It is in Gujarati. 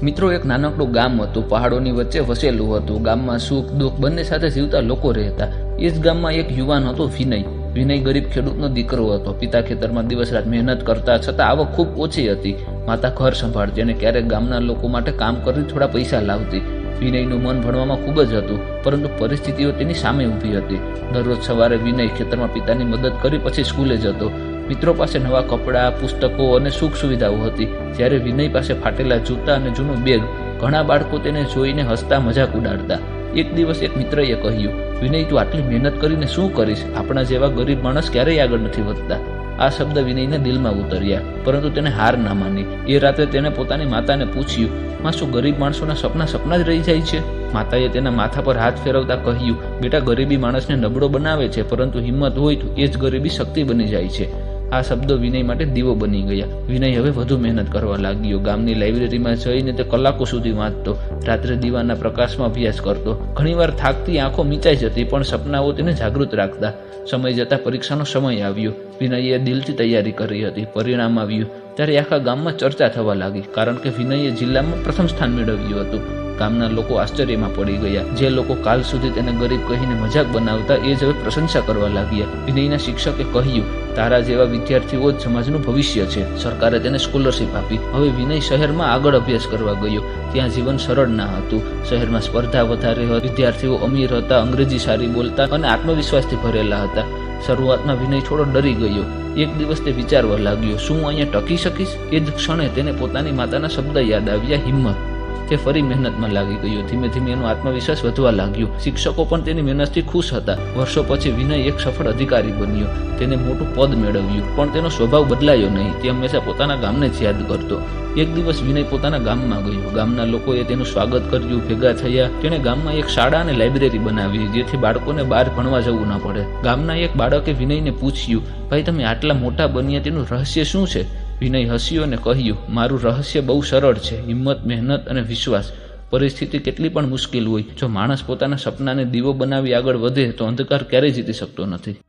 મિત્રો, એક નાનકડું ગામ હતું, પહાડોની વચ્ચે વસેલું હતું. ગામમાં સુખ દુઃખ બંને સાથે જીવતા લોકો રહેતા. એ જ ગામમાં એક યુવાન હતો, વિનય. વિનય ગરીબ ખેડૂતનો દીકરો હતો. પિતા ખેતરમાં દિવસ રાત મહેનત કરતા, છતાં આવક ખૂબ ઓછી હતી. માતા ઘર સંભાળતી અને ક્યારેક ગામના લોકો માટે કામ કરી થોડા પૈસા લાવતી. વિનયનું મન ભણવામાં ખૂબ જ હતું, પરંતુ પરિસ્થિતિઓ તેની સામે ઊભી હતી. દરરોજ સવારે વિનય ખેતરમાં પિતાની મદદ કરી પછી સ્કૂલે જતો. મિત્રો પાસે નવા કપડાં, પુસ્તકો અને સુખ સુવિધાઓ હતી, જ્યારે વિનય પાસે ફાટેલા જૂતા અને જૂનું બેગ. ઘણા બાળકો તેને જોઈને હસતા મજાક ઉડાડતા. એક દિવસ એક મિત્રએ કહ્યું, વિનય, તું આટલી મહેનત કરીને શું કરીશ? આપણા જેવા ગરીબ માણસ ક્યારેય આગળ નથી વધતા. આ શબ્દ વિનયને દિલમાં ઉતર્યા, પરંતુ તેને હાર ના માની. એ રાત્રે તેને પોતાની માતાને પૂછ્યું, માં, શું ગરીબ માણસોના સપના જ રહી જાય છે? માતાએ તેના માથા પર હાથ ફેરવતા કહ્યું, બેટા, ગરીબી માણસને નબળો બનાવે છે, પરંતુ હિંમત હોય તો એ જ ગરીબી શક્તિ બની જાય છે. આ શબ્દો વિનય માટે દીવો બની ગયા. વિનય હવે વધુ મહેનત કરવા લાગ્યો. ગામની લાઇબ્રેરીમાં જઈને તે કલાકો સુધી વાંચતો. રાત્રે દીવાના પ્રકાશમાં અભ્યાસ કરતો. ઘણીવાર થાકતી આંખો મીચાઈ જતી, પણ સપનાઓ તેને જાગૃત રાખતા. સમય જતાં પરીક્ષાનો સમય આવ્યો. વિનયે દિલથી તૈયારી કરી હતી. પરિણામ આવ્યું ત્યારે આખા ગામમાં ચર્ચા થવા લાગી, કારણ કે વિનયે જિલ્લામાં પ્રથમ સ્થાન મેળવ્યું હતું. ગામના લોકો આશ્ચર્યમાં પડી ગયા. જે લોકો કાલ સુધી તેને ગરીબ કહીને મજાક બનાવતા, એ જ હવે પ્રશંસા કરવા લાગ્યા. વિનયના શિક્ષકે કહ્યું, તારા જેવા વિદ્યાર્થીઓ જ સમાજનું ભવિષ્ય છે. સરકારે તેને સ્કોલરશીપ આપી. હવે વિનય શહેરમાં આગળ અભ્યાસ કરવા ગયો. ત્યાં જીવન સરળ ના હતું. શહેરમાં સ્પર્ધા વધારે હતી. વિદ્યાર્થીઓ અમીર હતા, અંગ્રેજી સારી બોલતા અને આત્મવિશ્વાસથી ભરેલા હતા. શરૂઆતમાં વિનય થોડો ડરી ગયો. એક દિવસ તે વિચારવા લાગ્યો, શું અહીંયા ટકી શકીશ? એ જ ક્ષણે તેને પોતાની માતાના શબ્દ યાદ આવ્યા, હિંમત. તે ફરી મહેનતમાં લાગી ગયો. ધીમે ધીમે એનો આત્મવિશ્વાસ વધવા લાગ્યો. શિક્ષકો પણ તેની મહેનતથી ખુશ હતા. વર્ષો પછી વિનય એક સફળ અધિકારી બન્યો. તેને મોટું પદ મેળવ્યું, પણ તેનો સ્વભાવ બદલાયો નહીં. તે હંમેશા પોતાના ગામને જ યાદ કરતો. એક દિવસ વિનય પોતાના ગામમાં ગયો. ગામના લોકોએ તેનું સ્વાગત કર્યું, ભેગા થયા. તેણે ગામમાં એક શાળા અને લાઇબ્રેરી બનાવી, જેથી બાળકોને બહાર ભણવા જવું ન પડે. ગામના એક બાળકે વિનયને પૂછ્યું, ભાઈ, તમે આટલા મોટા બન્યા, તેનું રહસ્ય શું છે? વિનય હસ્યો અને કહ્યું, મારું રહસ્ય બહુ સરળ છે, હિંમત, મહેનત અને વિશ્વાસ. પરિસ્થિતિ કેટલી પણ મુશ્કેલ હોય, જો માણસ પોતાના સપનાને દીવો બનાવી આગળ વધે તો અંધકાર ક્યારેય જીતી શકતો નથી.